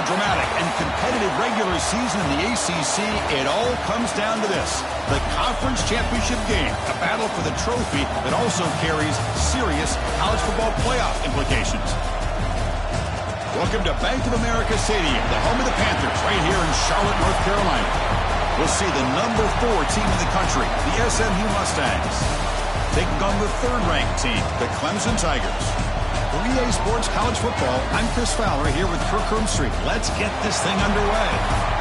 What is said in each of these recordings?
dramatic and competitive regular season in the ACC, it all comes down to this: the conference championship game, a battle for the trophy that also carries serious college football playoff implications. Welcome to Bank of America Stadium, the home of the Panthers, right here in Charlotte, North Carolina. We'll see the number 4 team in the country, the SMU Mustangs, taking on the 3rd-ranked team, the Clemson Tigers. For EA Sports College Football, I'm Chris Fowler here with Kirk Herbstreit. Let's get this thing underway.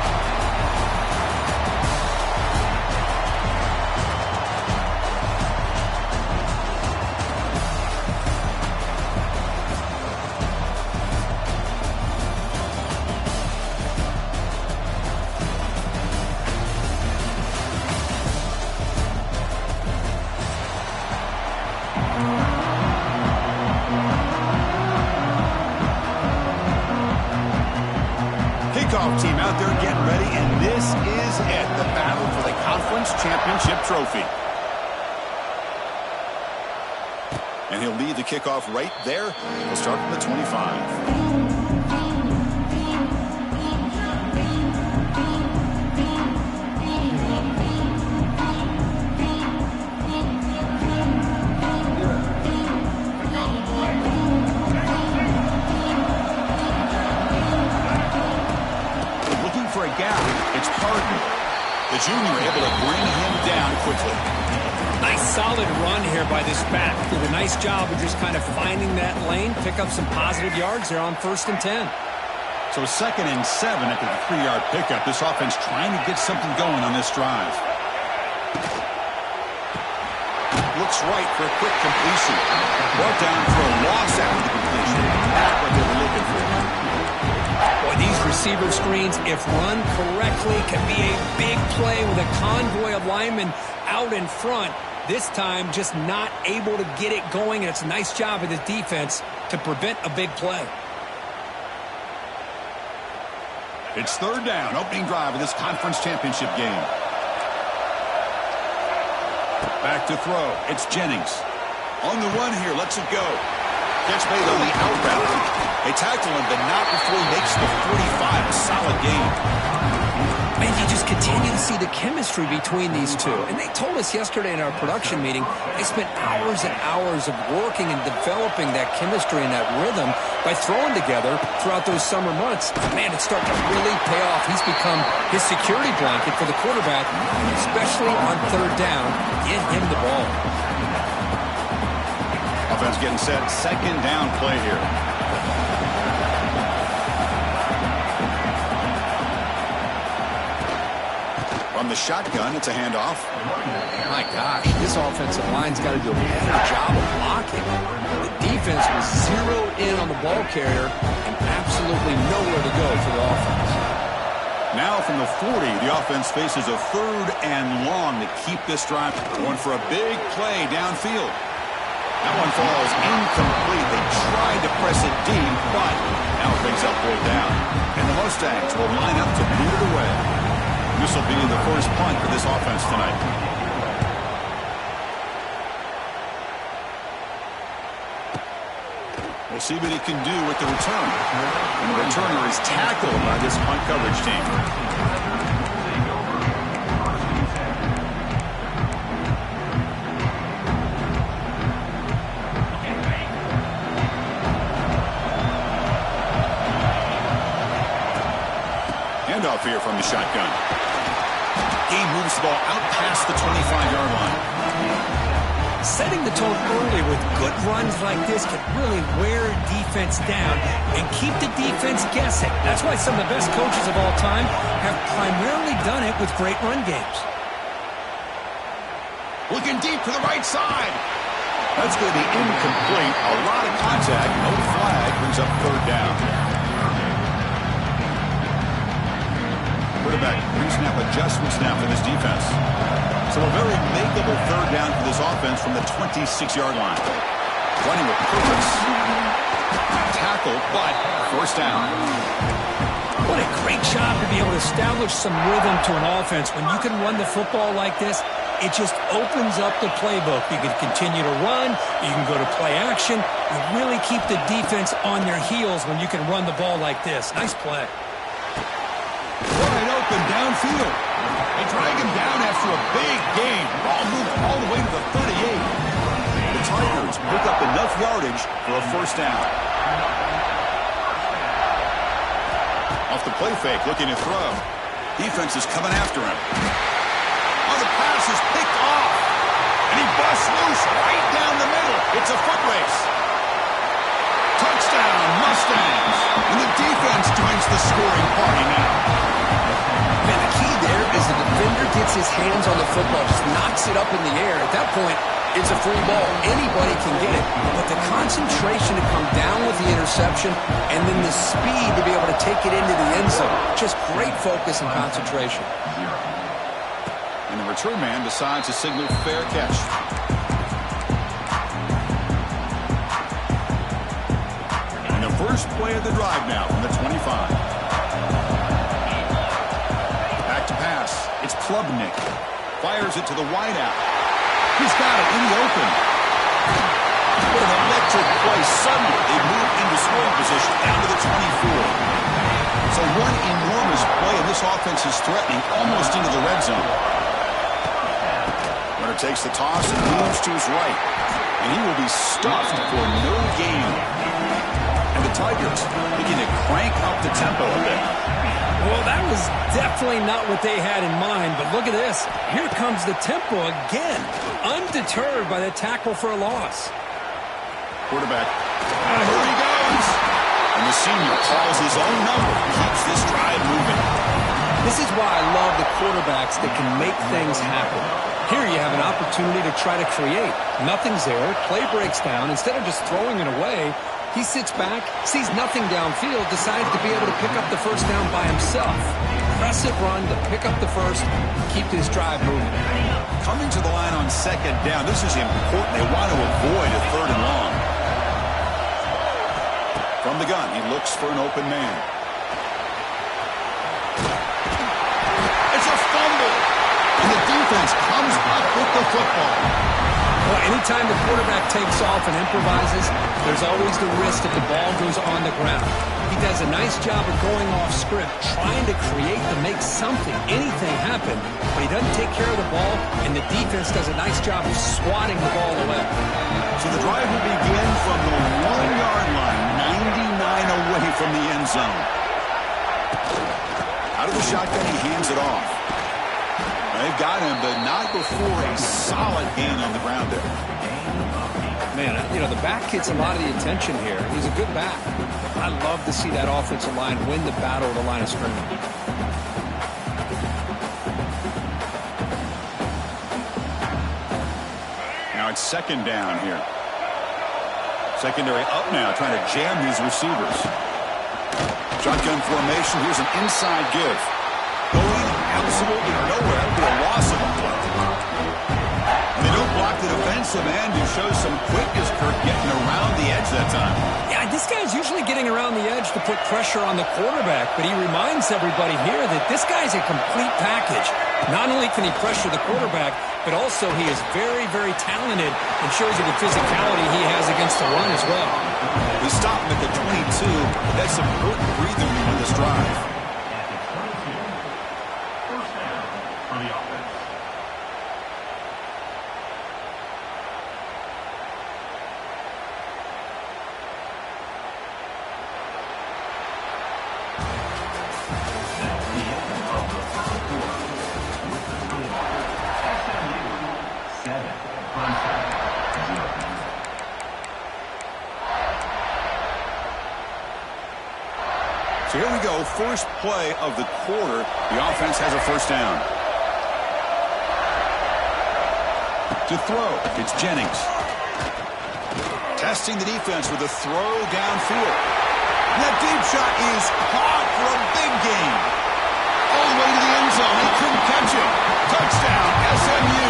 Kickoff team out there getting ready, and this is it, the battle for the conference championship trophy. And he'll lead the kickoff right there. He'll start from the 25. It's Pardon, the junior, able to bring him down quickly. Nice solid run here by this back. Did a nice job of just kind of finding that lane, pick up some positive yards there on 1st and 10. So 2nd and 7 after the 3-yard pickup. This offense trying to get something going on this drive. Looks right for a quick completion. Brought down for a loss after the completion. Not what they were looking for. Boy, these receiver screens, if run correctly, can be a big play with a convoy of linemen out in front. This time, just not able to get it going, and it's a nice job of the defense to prevent a big play. It's 3rd down, opening drive of this conference championship game. Back to throw. It's Jennings. On the run here, lets it go. Catch made on the out route. They tackle him, but not before he makes the 45. A solid game. And you just continue to see the chemistry between these two. And they told us yesterday in our production meeting, they spent hours and hours of working and developing that chemistry and that rhythm by throwing together throughout those summer months. Man, it's starting to really pay off. He's become his security blanket for the quarterback, especially on 3rd down. Get him the ball. Offense getting set. 2nd down play here. From the shotgun, it's a handoff. My gosh, this offensive line's got to do a better job of blocking. The defense was zeroed in on the ball carrier and absolutely nowhere to go for the offense. Now from the 40, the offense faces a 3rd and long to keep this drive going for a big play downfield. That one falls incomplete. They tried to press it deep, but now things up 4th down. And the Mustangs will line up to boot it away. This will be the first punt for this offense tonight. We'll see what he can do with the return. And the returner is tackled by this punt coverage team. Handoff here from the shotgun. He moves the ball out past the 25-yard line. Setting the tone early with good runs like this can really wear defense down and keep the defense guessing. That's why some of the best coaches of all time have primarily done it with great run games. Looking deep to the right side. That's going to be incomplete. A lot of contact. No flag. Brings up 3rd down. Quarterback pre-snap adjustments now for this defense. So a very makeable 3rd down for this offense from the 26-yard line. Running with purpose. Tackle, but 1st down. What a great job to be able to establish some rhythm to an offense. When you can run the football like this, it just opens up the playbook. You can continue to run. You can go to play action. You really keep the defense on their heels when you can run the ball like this. Nice play. downfield. They drag him down after a big gain. Ball moved all the way to the 38. The Tigers pick up enough yardage for a first down. Off the play fake, looking to throw. Defense is coming after him. Oh, the pass is picked off. And he busts loose right down the middle. It's a foot race. Touchdown, Mustangs. And the defense joins the scoring party now. Man, the key there is the defender gets his hands on the football, just knocks it up in the air. At that point, it's a free ball. Anybody can get it. But the concentration to come down with the interception and then the speed to be able to take it into the end zone. Just great focus and concentration. And the return man decides to signal fair catch. And the first play of the drive now from the 25. Back to pass. It's Klubnik. Fires it to the wideout. He's got it in the open. What an electric play. Suddenly, they move into scoring position down to the 24. So one enormous play, and this offense is threatening almost into the red zone. Runner takes the toss and moves to his right. And he will be stuffed for no gain. And the Tigers begin to crank up the tempo a bit. Well, that was definitely not what they had in mind, but look at this. Here comes the tempo again, undeterred by the tackle for a loss. Quarterback. And here he goes. And the senior calls his own number, keeps this drive moving. This is why I love the quarterbacks that can make things happen. Here you have an opportunity to try to create. Nothing's there. Play breaks down. Instead of just throwing it away, he sits back, sees nothing downfield, decides to be able to pick up the first down by himself. Impressive run to pick up the first, keep this drive moving. Coming to the line on second down, this is important. They want to avoid a third and long. From the gun, he looks for an open man. It's a fumble. And the defense comes up with the football. Well, anytime the quarterback takes off and improvises, there's always the risk that the ball goes on the ground. He does a nice job of going off script, trying to create to make something, anything happen, but he doesn't take care of the ball, and the defense does a nice job of swatting the ball away. So the drive will begin from the 1-yard line, 99 away from the end zone. Out of the shotgun, he hands it off. They've got him, but not before a solid gain on the ground there. Man, you know, the back gets a lot of the attention here. He's a good back. I love to see that offensive line win the battle of the line of scrimmage. Now it's second down here. Secondary up now, trying to jam these receivers. Shotgun formation. Here's an inside give. Going absolutely nowhere after a loss of a play. And they don't block the defensive end, who shows some quickness, Kirk, getting around the edge that time. Yeah, this guy's usually getting around the edge to put pressure on the quarterback, but he reminds everybody here that this guy's a complete package. Not only can he pressure the quarterback, but also he is very, very talented and shows you the physicality he has against the run as well. We stop him at the 22, but that's some good breathing room in this drive. So here we go, first play of the quarter. The offense has a first down. To throw, it's Jennings. Testing the defense with a throw downfield. And that deep shot is caught for a big gain. All the way to the end zone. He couldn't catch it. Touchdown, SMU.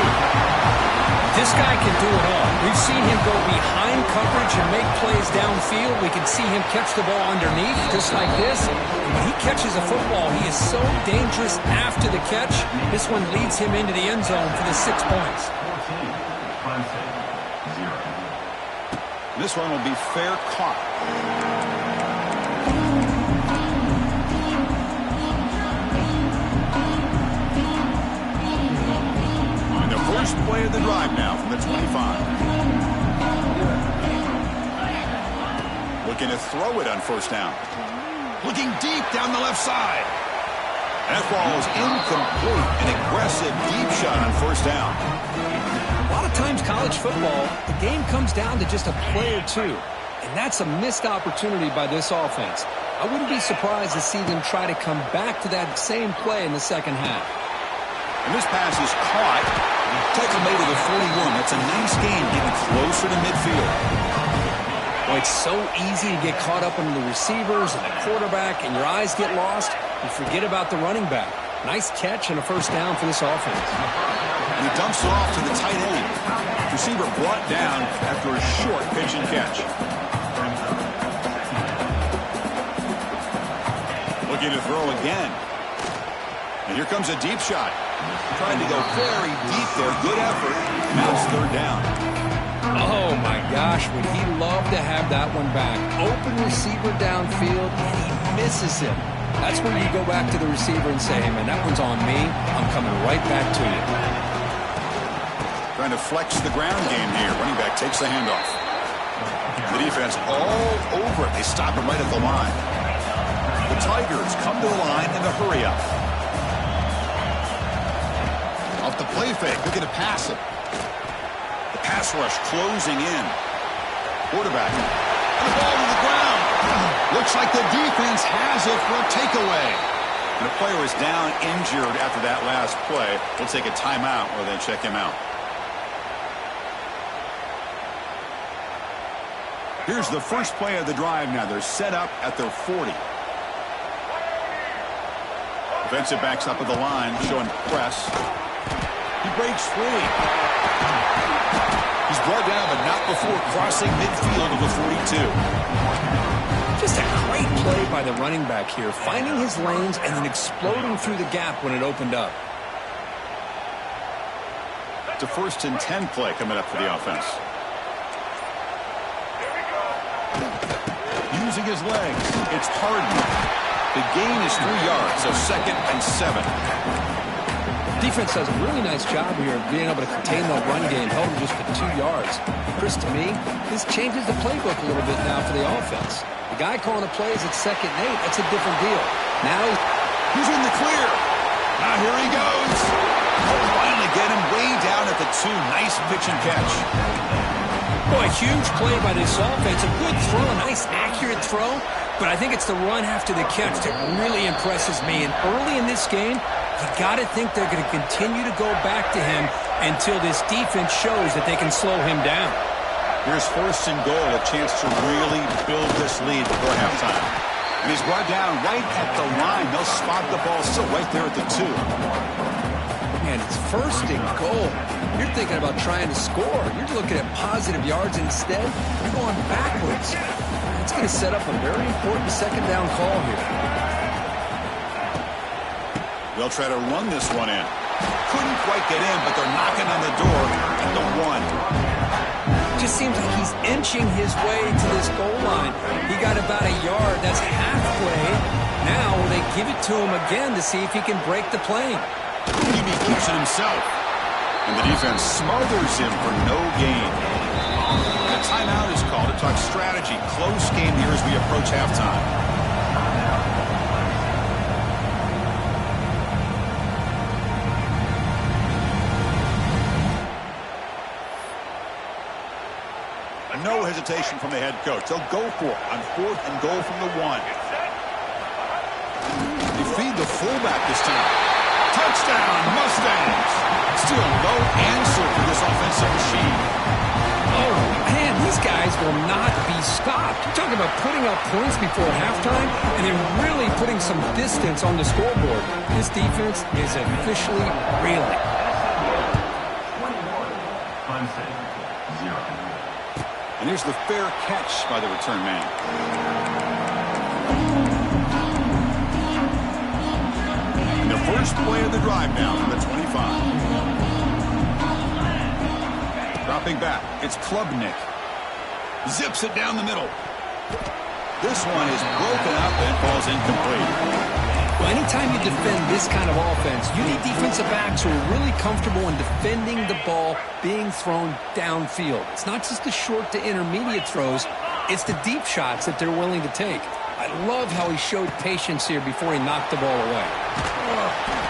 This guy can do it all. We've seen him go behind coverage and make plays downfield. We can see him catch the ball underneath, just like this. And when he catches a football, he is so dangerous after the catch. This one leads him into the end zone for the 6 points. This one will be fair caught. the drive now from the 25. Looking to throw it on first down. Looking deep down the left side. That ball is incomplete. An aggressive deep shot on first down. A lot of times college football, the game comes down to just a play or two. And that's a missed opportunity by this offense. I wouldn't be surprised to see them try to come back to that same play in the second half. And this pass is caught. Tackle made to the 41. That's a nice gain, getting closer to midfield. Well, it's so easy to get caught up in the receivers and the quarterback, and your eyes get lost. You forget about the running back. Nice catch and a first down for this offense. And he dumps it off to the tight end. Receiver brought down after a short pitch and catch. Looking to throw again. And here comes a deep shot. Trying to go very deep there. Good effort. Now it's third down. Oh, my gosh, would he love to have that one back. Open receiver downfield, and he misses him. That's when you go back to the receiver and say, hey, man, that one's on me. I'm coming right back to you. Trying to flex the ground game here. Running back takes the handoff. The defense all over it. They stop him right at the line. The Tigers come to the line in a hurry up. Off the play fake, looking to pass it. The pass rush closing in. Quarterback. And the ball to the ground. Looks like the defense has it for a takeaway. And the player is down injured after that last play. We'll take a timeout or then check him out. Here's the first play of the drive now. They're set up at their 40. Defensive backs up at the line, showing press. He breaks free. He's brought down, but not before crossing midfield of the 42. Just a great play by the running back here, finding his lanes and then exploding through the gap when it opened up. It's a 1st and 10 play coming up for the offense. Using his legs, it's Harden. The gain is 3 yards, so 2nd and 7. Defense does a really nice job here of being able to contain that run game, held him just for 2 yards. Chris, to me, this changes the playbook a little bit now for the offense. The guy calling the plays at 2nd and 8, that's a different deal. Now he's in the clear. Now here he goes. Oh, finally get him way down at the 2. Nice pitch and catch. Boy, huge play by this offense. A good throw, a nice accurate throw. But I think it's the run after the catch that really impresses me. And early in this game, you got to think they're going to continue to go back to him until this defense shows that they can slow him down. Here's 1st and goal, a chance to really build this lead before halftime. And he's brought down right at the line. They'll spot the ball still right there at the 2. Man, it's 1st and goal. You're thinking about trying to score. You're looking at positive yards instead. You're going backwards. It's going to set up a very important 2nd down call here. They'll try to run this one in. Couldn't quite get in, but they're knocking on the door at the 1. Just seems like he's inching his way to this goal line. He got about a yard. That's halfway. Now they give it to him again to see if he can break the plane. He keeps it himself. And the defense smothers him for no gain. And a timeout is called to talk strategy. Close game here as we approach halftime. No hesitation from the head coach. They'll go for it on 4th and goal from the 1. They feed the fullback this time. Touchdown, Mustangs. Still no answer for this offensive machine. Oh, man, these guys will not be stopped. You're talking about putting up points before halftime and then really putting some distance on the scoreboard. This defense is officially reeling. And here's the fair catch by the return man. And the first play of the drive now from the 25. Dropping back, it's Klubnik. Zips it down the middle. This one is broken up and falls incomplete. Well, anytime you defend this kind of offense, you need defensive backs who are really comfortable in defending the ball being thrown downfield. It's not just the short to intermediate throws, it's the deep shots that they're willing to take. I love how he showed patience here before he knocked the ball away.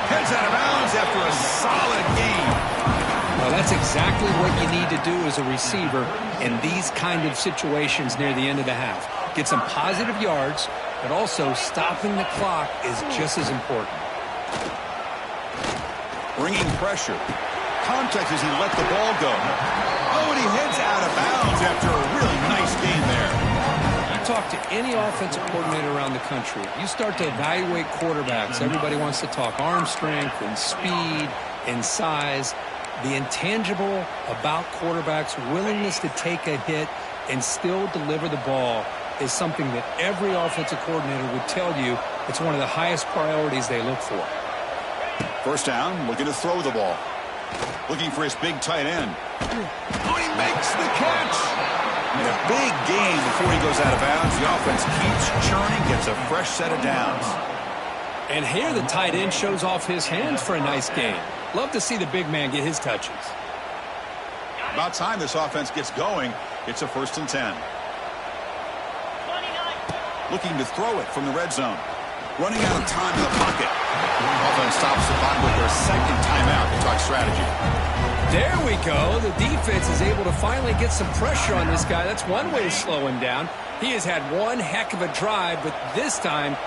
Heads out of bounds after a solid game. Well, that's exactly what you need to do as a receiver in these kind of situations near the end of the half. Get some positive yards, but also stopping the clock is just as important. Bringing pressure. Context as he let the ball go. Oh, and he heads out of bounds after a really nice game there. You talk to any offensive coordinator around the country, you start to evaluate quarterbacks. Everybody wants to talk arm strength and speed and size. The intangible about quarterbacks' willingness to take a hit and still deliver the ball is something that every offensive coordinator would tell you it's one of the highest priorities they look for. First down, looking to throw the ball. Looking for his big tight end. Oh, he makes the catch! And a big gain before he goes out of bounds. The offense keeps churning, gets a fresh set of downs. And here the tight end shows off his hands for a nice gain. Love to see the big man get his touches. About time this offense gets going. It's a 1st and 10. Looking to throw it from the red zone. Running out of time in the pocket. Offense stops the clock with their second timeout to talk strategy. There we go. The defense is able to finally get some pressure on this guy. That's one way to slow him down. He has had one heck of a drive, but this time,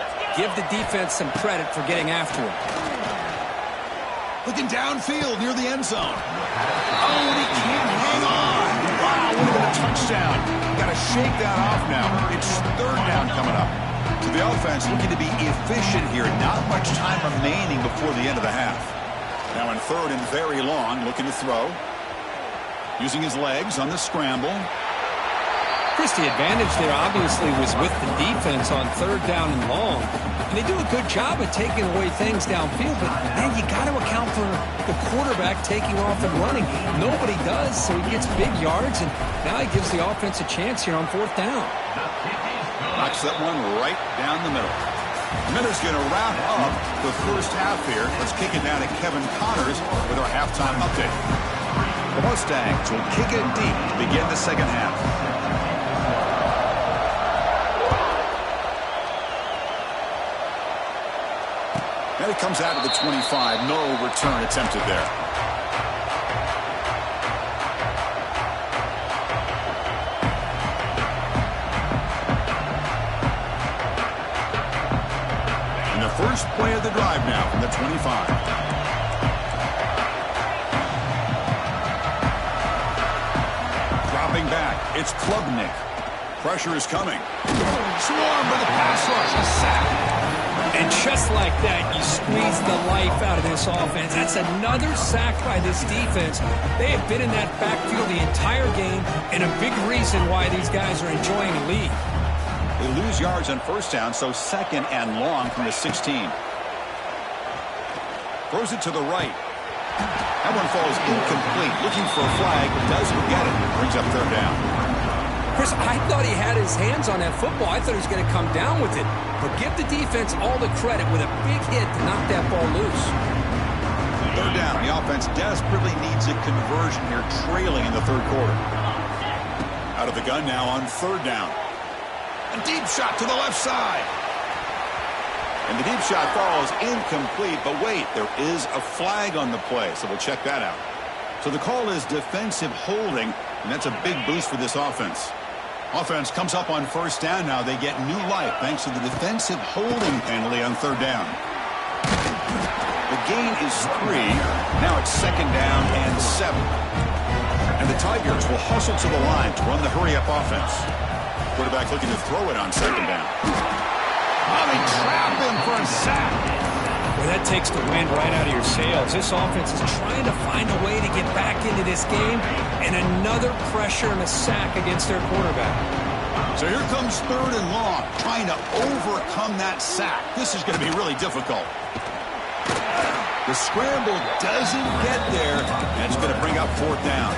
give the defense some credit for getting after him. Looking downfield near the end zone. Oh, and he can't hang on. Wow, would have been a touchdown. Got to shake that off now. It's 3rd down coming up. So the offense looking to be efficient here. Not much time remaining before the end of the half. Now in 3rd and very long, looking to throw. Using his legs on the scramble. Chris, the advantage there obviously was with the defense on 3rd down and long. And they do a good job of taking away things downfield, but man, you got to account for the quarterback taking off and running. Nobody does, so he gets big yards, and now he gives the offense a chance here on 4th down. Knocks that one right down the middle. Miller's going to wrap up the first half here. Let's kick it down to Kevin Connors with our halftime update. The Mustangs will kick it deep to begin the second half. And it comes out of the 25. No return attempted there. And the first play of the drive now from the 25. Dropping back. It's Klubnik. Pressure is coming. Swarm for the pass rush. A sack. And just like that, you squeeze the life out of this offense. That's another sack by this defense. They have been in that backfield the entire game, and a big reason why these guys are enjoying the lead. They lose yards on 1st down, so 2nd and long from the 16. Throws it to the right. That one falls incomplete. Looking for a flag, doesn't get it. Brings up 3rd down. Chris, I thought he had his hands on that football. I thought he was going to come down with it. But give the defense all the credit with a big hit to knock that ball loose. 3rd down. The offense desperately needs a conversion here, trailing in the 3rd quarter. Out of the gun now on 3rd down. A deep shot to the left side. And the deep shot falls incomplete. But wait, there is a flag on the play, so we'll check that out. So the call is defensive holding, and that's a big boost for this offense. Offense comes up on 1st down now. They get new life thanks to the defensive holding penalty on 3rd down. The gain is 3. Now it's 2nd down and 7. And the Tigers will hustle to the line to run the hurry-up offense. Quarterback looking to throw it on 2nd down. Oh, they trap him for a sack. Well, that takes the wind right out of your sails. This offense is trying to find a way to get back into this game, and another pressure and a sack against their quarterback. So here comes 3rd and long, trying to overcome that sack. This is going to be really difficult. The scramble doesn't get there, and it's going to bring up 4th down.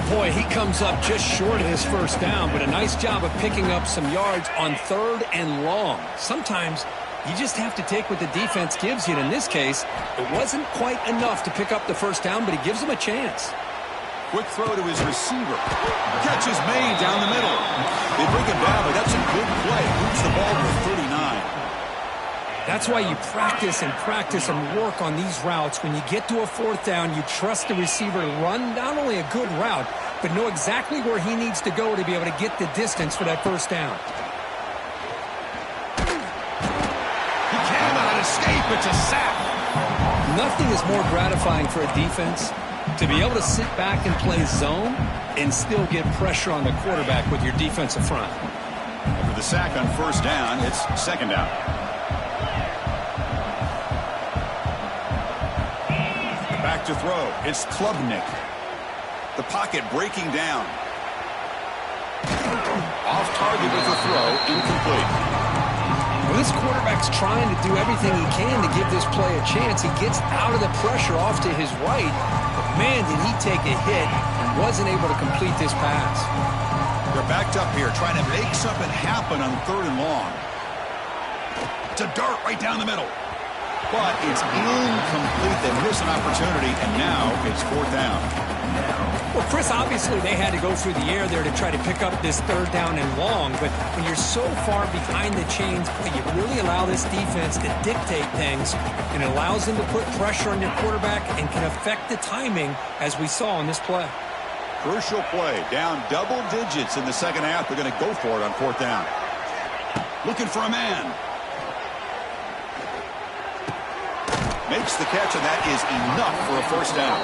Boy, he comes up just short of his 1st down, but a nice job of picking up some yards on 3rd and long. Sometimes You just have to take what the defense gives you. And in this case, it wasn't quite enough to pick up the first down, but he gives them a chance. Quick throw to his receiver. Catch is made down the middle. They bring him down, but that's a good play. Moves the ball to 39. That's why you practice and work on these routes. When you get to a fourth down, you trust the receiver to run not only a good route, but know exactly where he needs to go to be able to get the distance for that first down. He cannot escape. It's a sack. Nothing is more gratifying for a defense to be able to sit back and play zone and still get pressure on the quarterback with your defensive front. After the sack on first down, it's second down. Back to throw. It's Klubnik. The pocket breaking down. Off target with the throw. Incomplete. Well, this quarterback's trying to do everything he can to give this play a chance. He gets out of the pressure off to his right. But, man, did he take a hit and wasn't able to complete this pass. They're backed up here trying to make something happen on third and long. It's a dart right down the middle. But it's incomplete. They miss an opportunity, and now it's fourth down. Well, Chris, obviously they had to go through the air there to try to pick up this third down and long, but when you're so far behind the chains, you really allow this defense to dictate things, and it allows them to put pressure on your quarterback and can affect the timing, as we saw in this play. Crucial play. Down double digits in the second half. They're going to go for it on fourth down. Looking for a man. Makes the catch, and that is enough for a first down.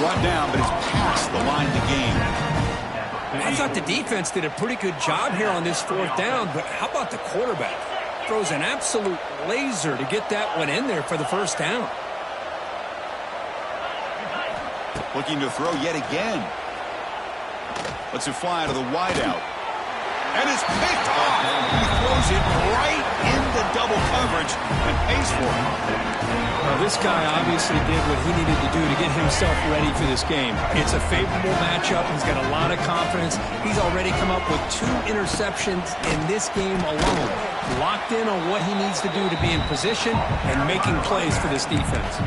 Brought down, but it's past the line to gain. I thought the defense did a pretty good job here on this fourth down, but how about the quarterback? Throws an absolute laser to get that one in there for the first down. Looking to throw yet again. Lets it fly to the wideout. And it's picked off. He throws it right into double coverage and pays for it. Well, this guy obviously did what he needed to do to get himself ready for this game. It's a favorable matchup. He's got a lot of confidence. He's already come up with 2 interceptions in this game alone. Locked in on what he needs to do to be in position and making plays for this defense.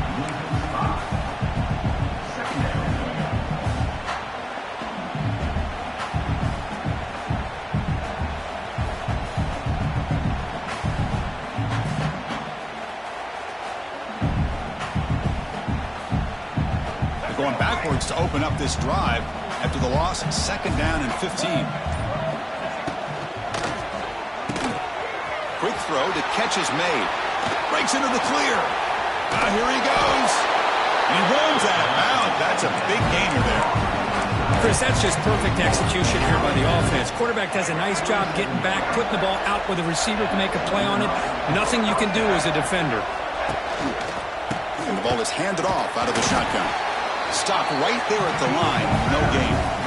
Going backwards to open up this drive after the loss. Second down and 15. Quick throw to catch is made. Breaks into the clear. Here he goes. And he runs out of bounds. That's a big gainer there. Chris, that's just perfect execution here by the offense. Quarterback does a nice job getting back, putting the ball out where the receiver can make a play on it. Nothing you can do as a defender. And the ball is handed off out of the shotgun. Stop right there at the line. No gain.